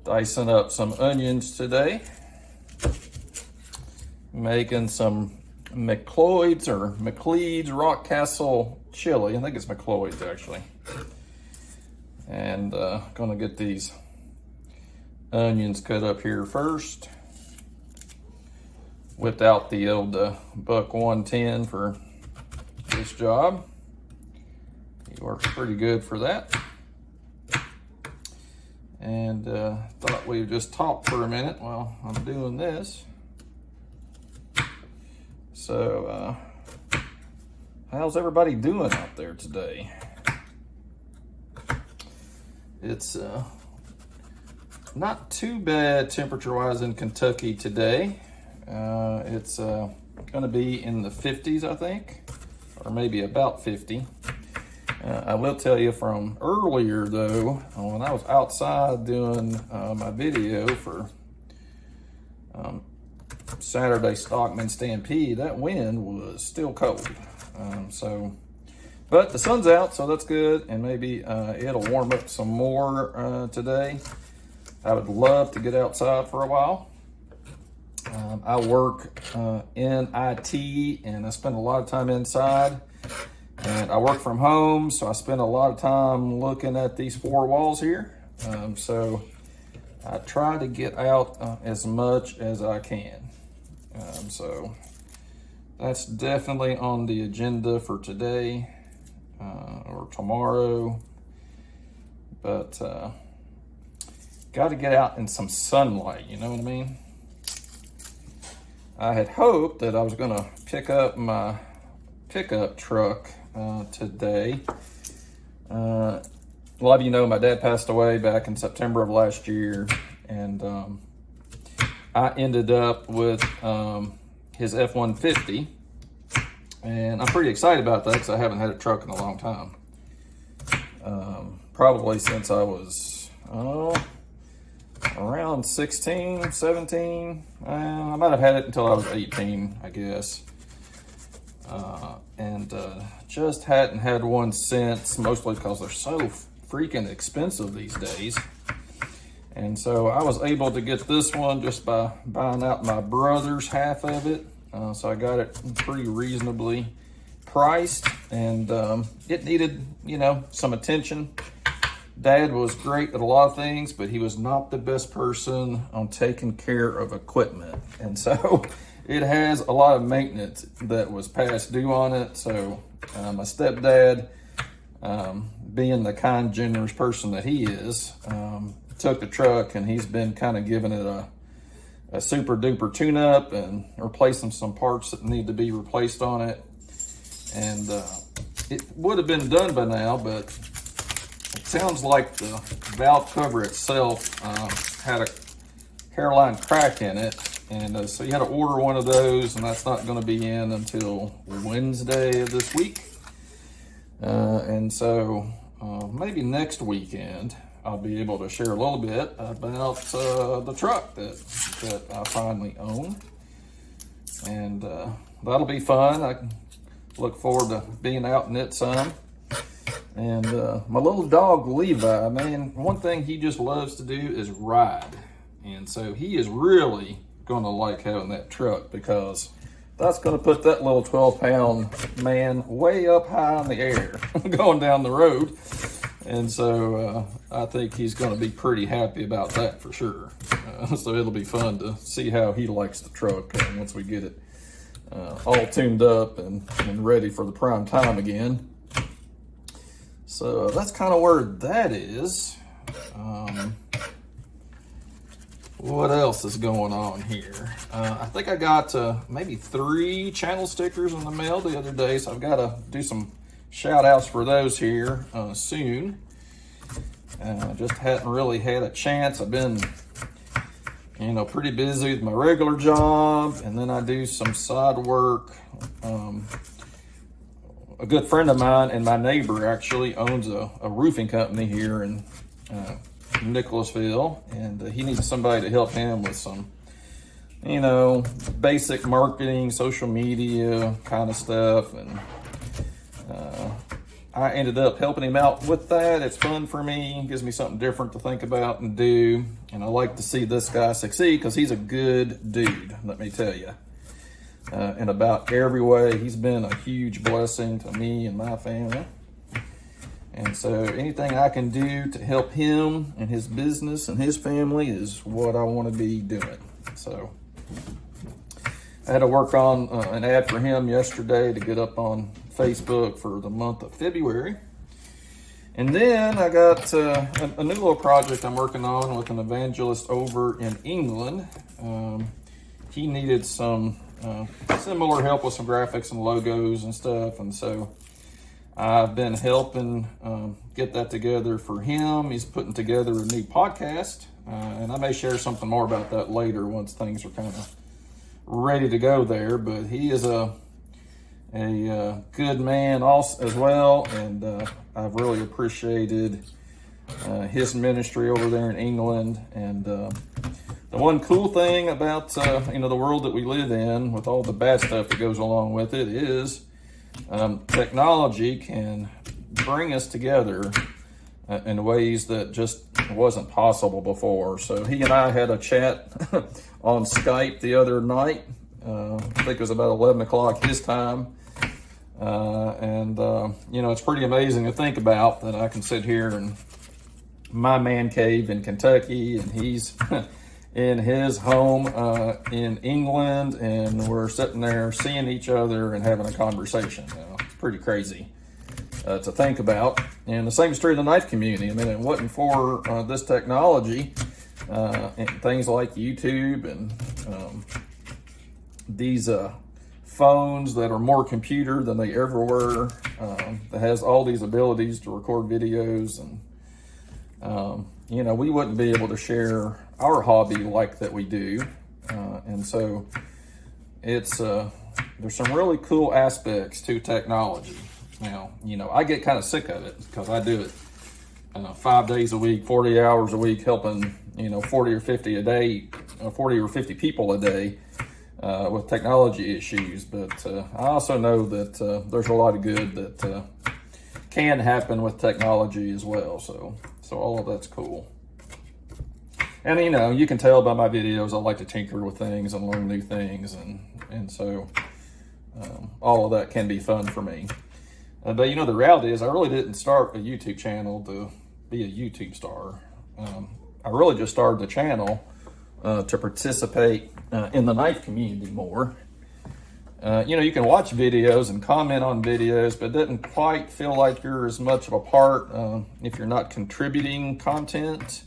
Dicing up some onions today, making some MacLeod's Rockcastle chili. I think it's MacLeod's actually. And gonna get these onions cut up here first. Whipped out the old buck 110 for this job. He works pretty good for that. And thought we'd just talk for a minute while I'm doing this. So, how's everybody doing out there today? It's not too bad temperature-wise in Kentucky today. It's going to be in the 50s, I think, or maybe about 50. I will tell you from earlier though, when I was outside doing my video for Saturday Stockman Stampede, that wind was still cold. But the sun's out, so that's good, and maybe it'll warm up some more today. I would love to get outside for a while. I work in IT, and I spend a lot of time inside. And I work from home, so I spend a lot of time looking at these four walls here. So I try to get out as much as I can. So that's definitely on the agenda for today or tomorrow. But got to get out in some sunlight, you know what I mean? I had hoped that I was going to pick up my pickup truck today. A lot of you know my dad passed away back in September of last year, and I ended up with his F-150, and I'm pretty excited about that because I haven't had a truck in a long time. Probably since I was around 16, 17. I might have had it until I was 18, I guess. And just hadn't had one since, mostly because they're so freaking expensive these days. And so I was able to get this one just by buying out my brother's half of it. So I got it pretty reasonably priced, and it needed, some attention. Dad was great at a lot of things, but he was not the best person on taking care of equipment. And so it has a lot of maintenance that was past due on it. So my stepdad, being the kind, generous person that he is, took the truck, and he's been kind of giving it a super duper tune up and replacing some parts that need to be replaced on it. And it would have been done by now, but it sounds like the valve cover itself had a hairline crack in it. And so you had to order one of those, and that's not going to be in until Wednesday of this week. And so maybe next weekend I'll be able to share a little bit about the truck that I finally own. And that'll be fun. I look forward to being out in it some. And my little dog Levi, man, one thing he just loves to do is ride. And so he is really going to like having that truck, because that's going to put that little 12-pound man way up high in the air going down the road. And so I think he's going to be pretty happy about that for sure. So it'll be fun to see how he likes the truck once we get it all tuned up and ready for the prime time again. So that's kind of where that is. What else is going on here? I think I got maybe 3 channel stickers in the mail the other day, so I've got to do some shout outs for those here soon. Just hadn't really had a chance. I've been, pretty busy with my regular job, and then I do some side work a good friend of mine and my neighbor actually owns a roofing company here in Nicholasville, and he needs somebody to help him with some, you know, basic marketing, social media kind of stuff. And I ended up helping him out with that. It's fun for me, gives me something different to think about and do. And I like to see this guy succeed because he's a good dude, let me tell you. In about every way, he's been a huge blessing to me and my family. And so anything I can do to help him and his business and his family is what I want to be doing. So I had to work on an ad for him yesterday to get up on Facebook for the month of February. And then I got a new little project I'm working on with an evangelist over in England. He needed some similar help with some graphics and logos and stuff. And so I've been helping get that together for him. He's putting together a new podcast. And I may share something more about that later once things are kind of ready to go there. But he is a good man also as well, and I've really appreciated his ministry over there in England. And the one cool thing about you know, the world that we live in, with all the bad stuff that goes along with it, is technology can bring us together in ways that just wasn't possible before. So he and I had a chat on Skype the other night. I think it was about 11 o'clock his time. You know, it's pretty amazing to think about that I can sit here in my man cave in Kentucky, and he's in his home in England, and we're sitting there seeing each other and having a conversation. You know, it's pretty crazy to think about. And the same is true of the knife community. I mean, it wasn't for this technology and things like YouTube and these phones that are more computer than they ever were, that has all these abilities to record videos. And you know, we wouldn't be able to share our hobby like that we do. And so it's there's some really cool aspects to technology. Now, you know, I get kind of sick of it because I do it 5 days a week, 40 hours a week, helping, you know, 40 or 50 a day, 40 or 50 people a day with technology issues. But I also know that there's a lot of good that can happen with technology as well. So all of that's cool. And, you know, you can tell by my videos, I like to tinker with things and learn new things. And so all of that can be fun for me. But, you know, the reality is I really didn't start a YouTube channel to be a YouTube star. I really just started the channel to participate in the knife community more. You know, you can watch videos and comment on videos, but it doesn't quite feel like you're as much of a part if you're not contributing content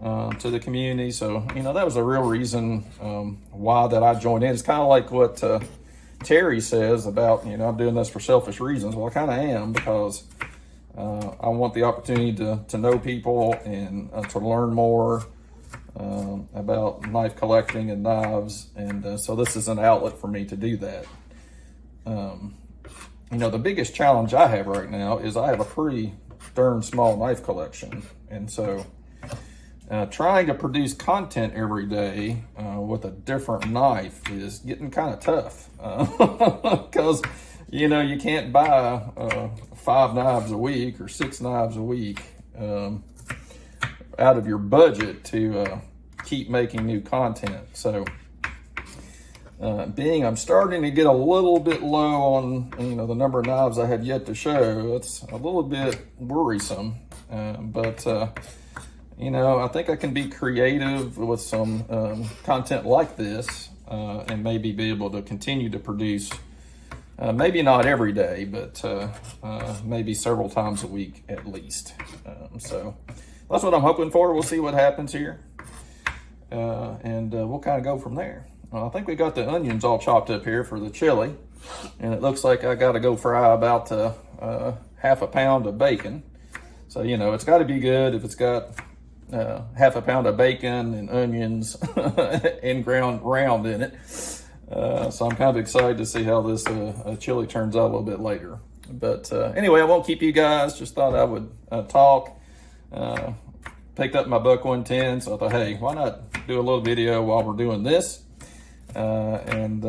to the community. So, you know, that was the real reason why that I joined in. It's kind of like what Terry says about, you know, I'm doing this for selfish reasons. Well, I kind of am, because I want the opportunity to know people and to learn more about knife collecting and knives. And so this is an outlet for me to do that. You know, the biggest challenge I have right now is I have a pretty darn small knife collection. And so trying to produce content every day with a different knife is getting kind of tough, because you know, you can't buy 5 knives a week or 6 knives a week out of your budget to keep making new content. So I'm starting to get a little bit low on, you know, the number of knives I have yet to show. It's a little bit worrisome, but you know, I think I can be creative with some content like this, and maybe be able to continue to produce, maybe not every day, but maybe several times a week at least. So that's what I'm hoping for. We'll see what happens here, and we'll kind of go from there. I think we got the onions all chopped up here for the chili, and it looks like I got to go fry about half a pound of bacon. So, you know, it's got to be good if it's got half a pound of bacon and onions and ground round in it. So I'm kind of excited to see how this chili turns out a little bit later. But anyway, I won't keep you guys. Just thought I would talk. Picked up my buck 110, so I thought, hey, why not do a little video while we're doing this, and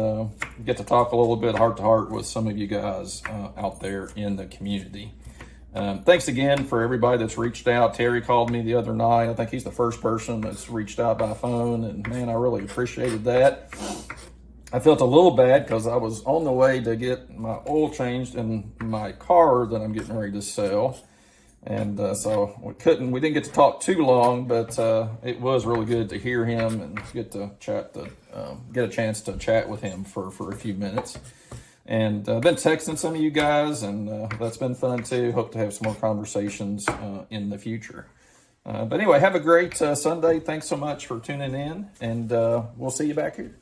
get to talk a little bit heart to heart with some of you guys out there in the community. Thanks again for everybody that's reached out. Terry called me the other night. I think he's the first person that's reached out by phone, and man, I really appreciated that. I felt a little bad because I was on the way to get my oil changed in my car that I'm getting ready to sell. And so we didn't get to talk too long, but it was really good to hear him and get to chat, get a chance to chat with him for a few minutes. And I've been texting some of you guys, and that's been fun too. Hope to have some more conversations in the future. But anyway, have a great Sunday. Thanks so much for tuning in, and we'll see you back here.